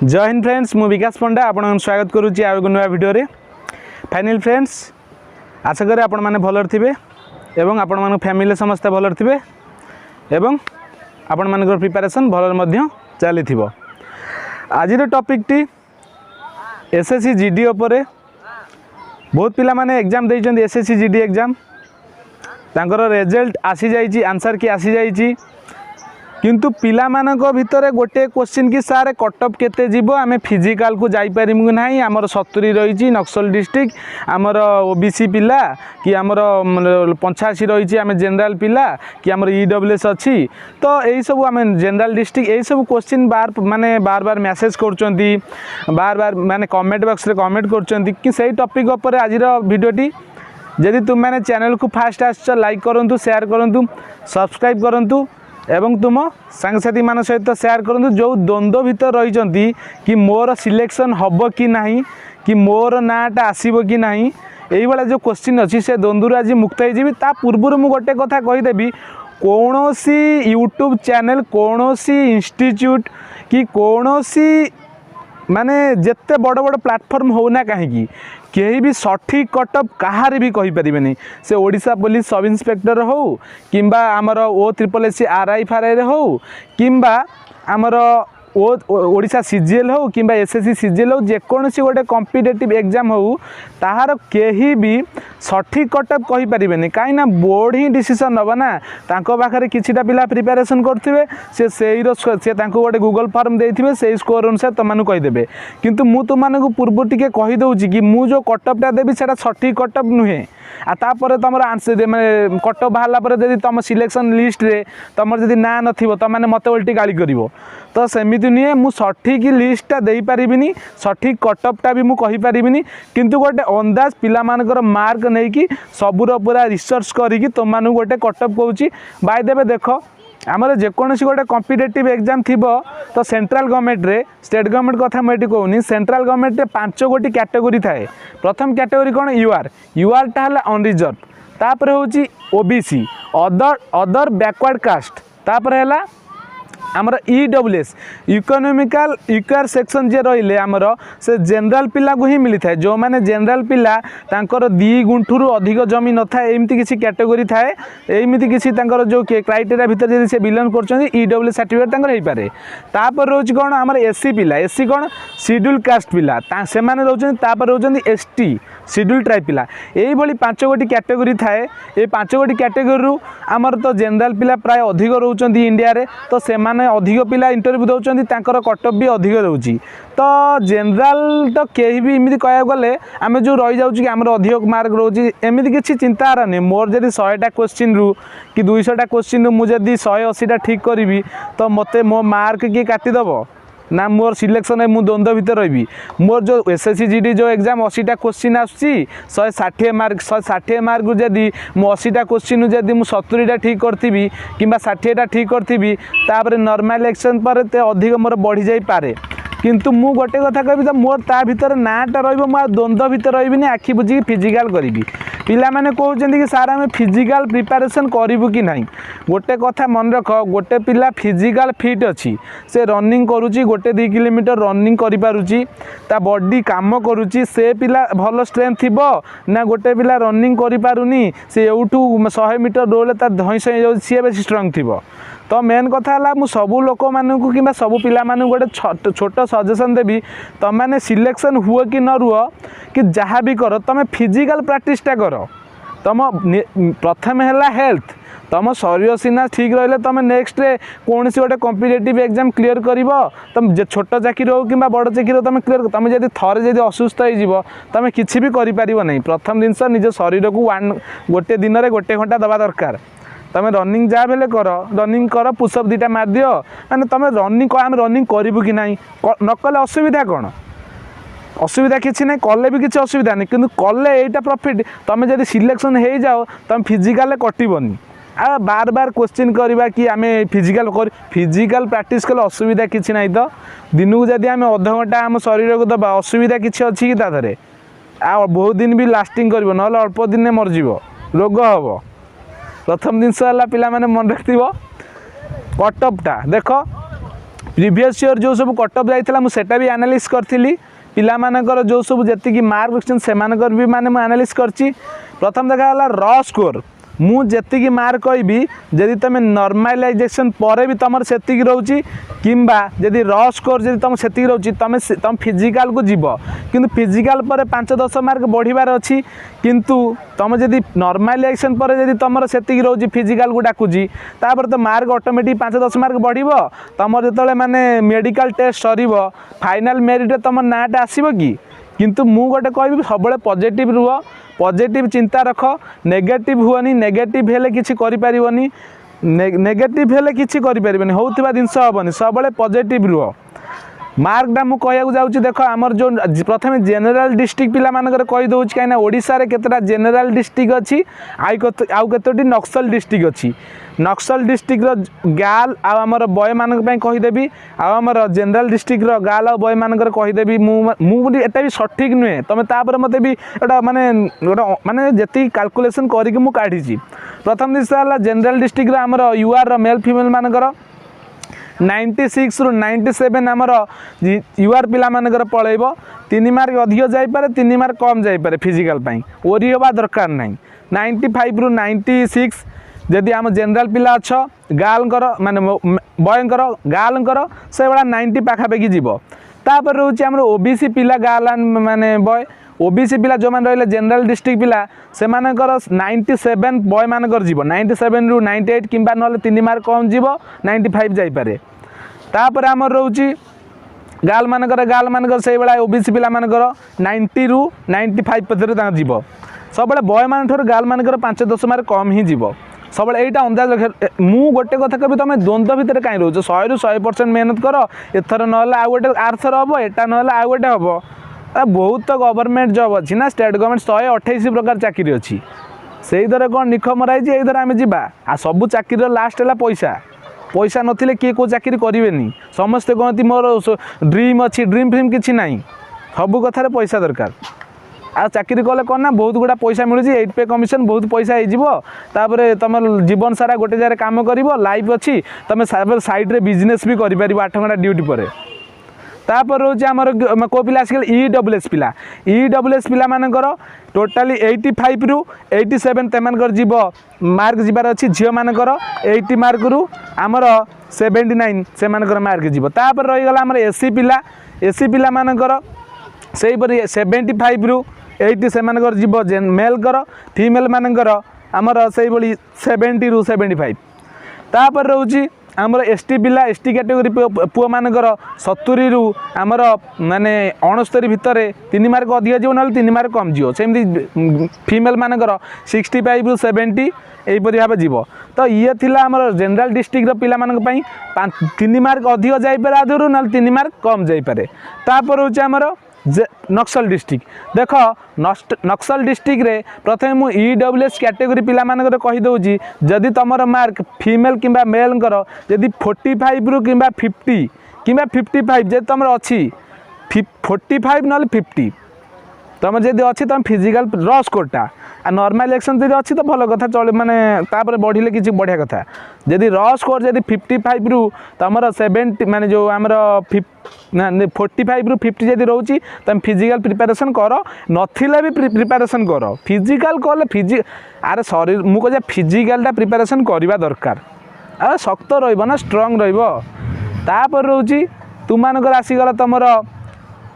जय हिंद फ्रेंड्स, मु विकास पंडा आपन स्वागत करुच्ची आउ एक नुआ भिडियो फाइनल फ्रेंड्स आशा करें आपण मैंने भलर थे एवं आपण मान फैमिली समस्ते भलर थे एवं आपण मान प्रिपरेशन भलर चली आज टॉपिक टी एसएससी जीडी उपरे बहुत पिला माने एग्जाम देइछन एसएससी जीडी एग्जाम तांकर रिजल्ट आसी जाइछि आंसर की आसी जाइछि किंतु पिला मानक भितरे गोटे क्वेश्चन कि सारे कटअप केते जीवो आमे फिजिकल को जाई परिमु नाही हमर 70 रहिछि नक्सल डिस्ट्रिक्ट हमर ओबीसी पिला कि हमर 85 रहिछि आमे जनरल पिला कि हमर ईडब्ल्यूएस अछि तो एई सब आमे जनरल डिस्ट्रिक्ट एई सब क्वेश्चन बार बार मैसेज करचंती बार माने कमेंट बॉक्स रे कमेंट करचंती कि सेही टॉपिक ऊपर आजिर वीडियोटी यदि तुम मैंने चैनल को फास्ट आस लाइक करंतु शेयर करंतु सब्सक्राइब करंतु एवं तुम सांगसाथी मान सहित शेयर करूँ जो द्वंद्व भीतर रही कि मोर सिलेक्शन हम कि नहीं कि मोर नाटा आसब कि नहीं यही भाया जो क्वेश्चन अच्छी से द्वंद्व आज मुक्त होता पूर्व मुझे गोटे कथा कहीदेवी कौन सी यूट्यूब चैनल कौन सी इंस्टीट्यूट कि कौन सी माने जिते बड़ बड़ प्लाटफर्म होना कहीं कहीं भी सठिक कटअप कहार भी कहीपर से ओडिशा पुलिस सब इन्स्पेक्टर हो किंबा आमर O SSS RI FRI हो किंबा आमर ओडिशा सीजीएल हो किंबा एसएससी सीजीएल हो जेकोसी गोटे कॉम्पिटिटिव एग्जाम हो ताहार कहीं भी सठिक कटअप कहीपर कहीं बोर्ड ही डिसीजन नब ना तांको पाखरे किछिटा पिला प्रिपरेशन करथिबे से गोटे गूगल फॉर्म देथिबे से स्कोर अनुसार तुमको कहीदेवे किंतु मु तुमको पूर्व टिके कही दउची कि मु जो कटअपटा देवी सेटा सठिक कटअप नुहे आतापर तुम आंसर माने कटअप बाहर यदि तुम सिलेक्शन लिस्ट रे तुम जदि ना नथिबो त माने मते उल्टी गाली करिवो तो सेमिति नुहे मु सठिक लिस्टटा देई पारिबिनी सठिक कटअपटा भी मु कहि पारिबिनी किंतु गोटे अंदाज पिला मानकर मार्क नहीं कि सबुर पूरा रिसर्च करी तुम गोटे कटअप कहूँ बाय देवे देख आमर जेकोसी गोटे कॉम्पिटिटिव एग्जाम थी तो सेंट्रल गवर्नमेंट रे स्टेट गवर्नमेंट कथा मुझे कहूनी सेंट्रल गवर्नमेंट रे 5 गोटी कैटेगरी थाए प्रथम कैटेगरी कौन यूआर टा अनरिजर्व तापर हूँ ओबीसी अदर बैकवर्ड कास्ट तापर है आमर ईडब्ल्यूएस इकोनॉमिकल इक्वायर सेक्शन जे रहिले आमर से जनरल पिला को ही मिली थाए जो माने जनरल पिला तांकर 2 गुंठुरु अधिक जमी न थाए एमती किसी कैटेगरी थाए एमती किसी तांकर जो क्राइटेरिया भीतर जदि से बिलोंग करछन ईडब्ल्यूएस सर्टिफिकेट तांकर हेई पारे तापर रोज कोन आमर एससी पिला एससी कोन शेड्यूल कास्ट पिला से माने रहउछन तापर रहउछन एसटी शेड्यूल ट्राइब पिला एई भली 5 गोटी कैटेगरी थाए ए 5 गोटी कैटेगरी रु आमर तो जनरल पिला प्राय अधिक रहउछन इंडिया रे तो से माने अधिक पिला इंटरव्यू दौरान तांकर कटअप भी अधिक रोचे तो जनरल तो कहीं भी इमिति कह गले आम जो रही जाऊँ कि आम अधिक मार्क रोचे एमती किसी चिंतार नहीं मोर जब 100टा क्वेश्चन रु कि 200टा क्वेश्चन रु मुझे 180टा ठीक करी तो मत मो मार्क किए काटिदेव ना मोर सिलेक्शन है मुझे द्वंद्व भीतर रही मोर जो एसएससी जीडी जो एग्जाम 80टा क्वेश्चन आसी 160 मार्क जदि मु 80टा क्वेश्चन जदि मु 70टा ठीक करी कि 60टा ठीक करी तापर नॉर्मल इलेक्शन पर अधिक मोर बढ़ी जाई पारे किंतु मु गोटे कथा कहबी तो मोर ता भीतर नाटा रहिबो मु द्वंद्व भीतर रहिबिनी आखि बुझी फिजिकल करी पिला माने कहउछन्ती कि सार आमे फिजिकल प्रिपरेशन करिवु कि नाही गोटे कथा मन रख गोटे पिला फिजिकल फिट अछि से रनिंग करूची गोटे 2 किलोमीटर रनिंग करि पारुची ता बॉडी काम करूची से पिला भल स्ट्रेंथ थिबो ना गोटे पिला रनिंग करि पारुनी से एउठू 100 मीटर दौड़ले ता धइस सी बेसी स्ट्रांग थिबो तो मेन कथा है मु सबू लोक मानू कि सबू पिला मानू गोटे छोट सजेसन देवी तुम मैंने सिलेक्शन हुए कि न रुह कि जहाँ भी कर तुम फिजिकल प्रैक्टिसटा कर तुम प्रथम है हेल्थ तुम शरीर सीना ठीक रही तुम नेक्स्ट कौन सी गोटे कॉम्पिटिटिव एग्जाम क्लीयर कर तुम छोट चाकरी हो कि बड़ चाकरी तुम क्लीयर तुम जब थे जब असुस्थ हो तुम किसी भी कर प्रथम जिनस निज शरीर को गोटे दिन में 1 घंटा दबा दरकार तुम रनिंग जहाँ बेले कर रनिंग कर पुशअप 2टा मार दियो माने तुम रनिंग आम रनिंग करूँ कि ना नकले असुविधा कौन असुविधा किसी ना कले भी किसी असुविधा नहीं किंतु कले यहाँ प्रॉफिट तुम जब सिलेक्शन हो जाओ तुम फिजिकल कटबनी आ बार बार क्वेश्चन करवा कि आम फिजिकल प्रैक्टिस कले असुविधा किसी ना तो दिन को जब आम अध घंटा आम शरीर को दबा असुविधा किसी अच्छी कि ताधरे आ बहुत दिन भी लास्टिंग कर ना अल्प दिन मरज रोग हम प्रथम जिनस है पिला माने मन रखिथो कटअपटा देख प्रीवियस ईयर जो सब कट ऑफ जाइଥିଲା ମୁଁ सेटा भी एनालिसिस करथिली पिला मानकर जो सब जेतिकी मार्क रखछन से मानकर भी माने एनालिसिस करछि। प्रथम देखा गला रॉ स्कोर मु जेतिकी मार्क कहबी जदि तुम नॉर्मलाइजेशन पर भी तुम सेतिकी रहउची किंबा जदि रॉ स्कोर जदि तुम सेतिकी रहउची तुम फिजिकल को जीव किंतु फिजिकल पर 5-10 मार्क बढ़िबार अछि किंतु तुम जदि नॉर्मलाइजेशन पर जदि तुम सेतिकी रहउची फिजिकल को डाकुची तापर तो मार्क ऑटोमेटिक 5-10 मार्क बढ़िबो। तुम जतले माने मेडिकल टेस्ट सरीबो फाइनल मेरिट तुम नाटा आसीबो कि किंतु मु गोटे कहबी सब पॉजिटिव रुह पॉजिटिव चिंता रख नेगेटिव हुअनी नेगेटिव हेले किछि करि परिबनी नेगेटिव हेले किछि करि परिबनी होउथिबा जिंस हबनी सब पॉजिटिव रुह। मार्कटा मु कहया जाऊँ देख आमर जो प्रथम जेनेल डिस्ट्रिक्ट पिला मानकर कही दूसरी कहीं ओडिशा रे केतटा जेनेल डिस्ट्रिक्ट अच्छी आउ केतोटी नक्सल डिस्ट्रिक्ट अच्छी नक्सल डिस्ट्रिक्ट गाल आमर बॉय मानक कहीदेवी आमर जेनेल डिस्ट्रिक्ट गाल आ बॉय मानकर कहीदेवी मुझे भी सठिक नुहे तुम तापर मत भी एटा माने माने जी कैलकुलेशन करके मु काढ़ी। प्रथम जिस जेनेल डिस्ट्रिक्ट आमर यूआर मेल फीमेल मानकर 96 रु 97 आमर यूआर पिला मानकर पलैब 3 मार्क अधिक जाइपे 3 मार्क कम जाइपे फिजिकल ओरी हवा दरकार ना 95 रु 96 जदि आम जेनेल पिला अच्छ गालकर माने बॉयंकर गालकर से भाया 90 पाखापाखि जीव। तापर रोचे आम ओबीसी पिला गाल माने बॉय ओबीसी पिला जो मैंने रही जेनेल डिस्ट्रिक्ट पिला से 97 बॉय मानकर जीव 97 रु 98 किंबा ना 3 मार्क कम जीव 95 जाइपे। तापर आमर रोची गाल मानकर से भाया ओबीसी पिला मानकर 90 रु 95 पथर जीव सब बॉय मान गाल मानकर 5-10 मार्क कम ही जीव सब यहाँ अंदाज रख मु गोटे कथा कभी तुम द्वंद्व भितर कहीं रोच 100 रु 100% मेहनत कर एथर ना आउ गोटे आरथर हम एटा ना आउ गोटे हम बहुत तो गवर्नमेंट जॉब अच्छी ना स्टेट गवर्नमेंट 128 प्रकार चाकरी अच्छी से दर कौन निख मराई ये दर आम जा आ सब चाकरी लास्ट है पैसा पैसा नथिले किए को चाकरी करेनि समस्ते कहती मोर ड्रीम अच्छी ड्रीम फ्रीम किसी ना सब कथार पैसा दरकार आ चाकरी कले कौन ना बहुत गुड़ा पैसा मिलूँ 8 पे कमिशन बहुत पैसा होपर तुम जीवन सारा गोटे जगह काम कर लाइफ अच्छी तुम साइड रे बिजनेस भी कर 8 घंटा ड्यूटी पर। तापर रोचे आमर को पिला आसिक ईडब्ल्यूएस पिला मानकर टोटाली 85 रु 87 तेमानकर जीव मार्क जीवार अच्छी झील मानकर 80 मार्क रु आमर 79 से मानकर मार्क जीव। तापर रहीगला आमर एसी पिला मानकर से 75 रु 80 से मानकर जीव मेल कर फीमेल मानकर आमर से 70 रु 75। तापर रोची आमर एसटी पिला एसटी कैटेगरी पुआ मानकर 70 रु आमर माने 69 भितर 3 मार्क अधिक जीव ना 3 मार्क कम जीव सेमती फीमेल मानकर 65 रु 70 यहीपरि भाव जीव। तो ये थिला आमर जेनेल डिस्ट्रिक्ट पिला मानक पई 3 मार्क अधिक जाइपे आधुरु ना 3 मार्क कम जाइपे। तापर होचे आमर नक्सल डिस्ट्रिक्ट देख नक्सल डिस्ट्रिक्ट रे प्रथम मु ईडब्ल्यूएस कैटेगरी पिला मानकर कहि दउची जदि तमर मार्क फीमेल किंबा मेल कर जदि 45 रु किंबा 50 किंबा 55 जदि तमर अच्छी 45 ना 50 तुम जदि अच्छी तुम फिजिकल रॉ स्कोरटा आ नॉर्मल इलेक्शन जदि अच्छी तो भल कथा चल माने तापर बढ़िले किसी बढ़िया कथा जदि रॉ स्कोर जदि 55 रु तमर 70 माने जो आमर 45 रु 50 जदि रोची तुम फिजिकल प्रिपरेशन कर नथिले भी प्रिपरेशन कर फिजिकल कले अरे शरीर मुझे फिजिकलटा प्रिपरेशन करवा दरकार अरे शक्त रहा स्ट्रंग तापर रोची तुम आसीगला तुमर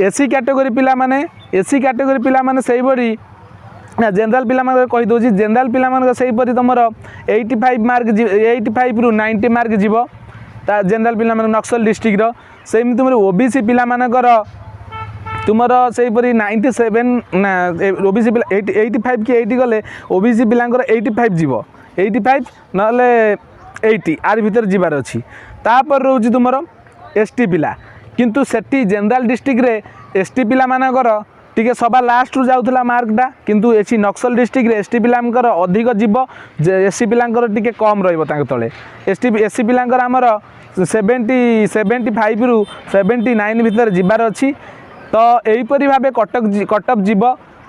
एसी कैटेगरी पिला माने एसी कैटेगरी पिला माने सही बड़ी जेनेल पिला कही दूसरी जेनेल पिला से तुम 85 मार्क 85 रु 90 मार्क जीव जेनेल पिला नक्सल डिस्ट्रिक्ट सेमती तुम ओबीसी पिला मानकर तुमर से 97 ना ओबीसी पिला 85 कि 80 गले ओबीसी पिलांकर 85 जीव 85 ना 80 आर भीतर जीवार अच्छी। तापर रोची तुमर एसटी पिला किंतु सेठी जेनेल डिस्ट्रिक्ट रे एसटी पिला मानकर टिके सभा लास्ट रु जाउथला मार्कटा किंतु एसी नक्सल डिस्ट्रिक्ट रे एसटी पिलांकर अधिक जीव एससी पिलांकर टिके कम रहइबो तांक तळे एससी पिलांकर आमर 75 रु 79 भीतर जीवार अच्छी। तो यहीपरि भाव कटअप जीव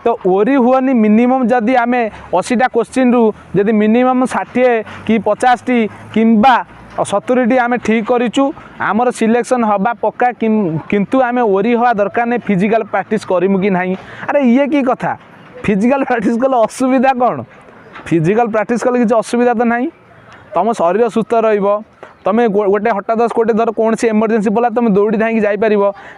तो ओरी हुअनी मिनिमम जदि आमे 80टा क्वेश्चन रु जदि मिनिमम 60 कि 50 टी किंबा 70टी आम ठीक करूँ आमर सिलेक्शन हवा पक्का किंतु आम ओरी हवा दरकार नहीं फिजिकल प्रैक्टिस करूँ कि ना। अरे ये की कथा फिजिकल प्रैक्टिस कले असुविधा कौन फिजिकल प्रैक्टिस कले किसी असुविधा तो ना तुम शरीर सुस्थ रही तुम्हें गोटे हठात गोटे धर कौन से इमरजेंसी पड़ा तुम दौड़ी धाई जापर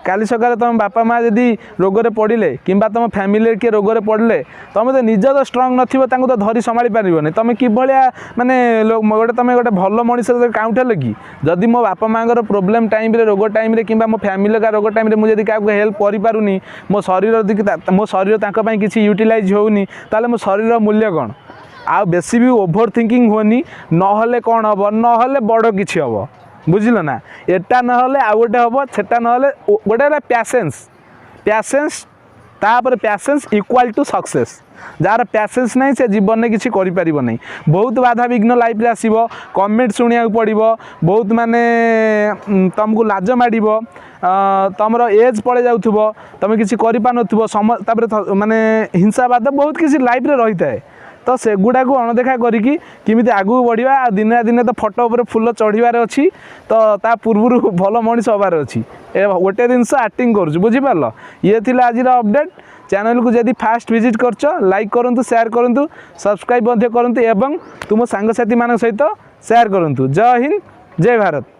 काली सकाଳେ तुम बापा माँ जदि रोग में पड़े कि तुम फैमिली किए रोग में पड़े तुम तो निज तो स्ट्रंग नथिबो तांको तो धरी संभाली पारिबोनी तुम कि माने गोटे तुम गोटे भल मनीष काउंट हेल कि जदि मो बापा माँ प्रोब्लेम टाइम रोग टाइम कि मो फैमिली का रोग टाइम मुझे क्या हेल्प करूनी मो शरीर तांको किसी यूटिलाइज होनी ताले मो शरीर मूल्य कौन आ बेसी भी ओभर थिंकिंग होनी नहले कौन हम नहले बड़ किसी हम बुझल ना एटा नहले आ गोटे हम सेटा नहले गोटे पैसेंस तापर पैसेंस इक्वाल टू सक्सेस जार पैसेंस नहीं से जीवन में किसी कर बहुत बाधा विघ्न लाइफ रे आसीबो कमेंट शुणिया पड़ो बहुत माने तुमको लाज माड़ तुम एज पड़े जाऊथबो तुम किसी कर माने हिंसावाद बहुत किसी लाइफ रे रही है तो से गुड़ा को अणदेखा करिकी किमिति आगू बढ़िया दिने दिने तो फोटो उपर फुल चढ़िबार अच्छी तो ता पूर्व भल मनीष हबार अच्छी गोटे जिनस एक्टिंग कर बुझीपार ये थी आज अपडेट चैनल को जदि फास्ट विजिट करछ लाइक करंतु शेयर करंतु सब्सक्राइब करंतु एवं तुम सांगसाथी मान सहित शेयर करंतु। जय हिंद जय भारत।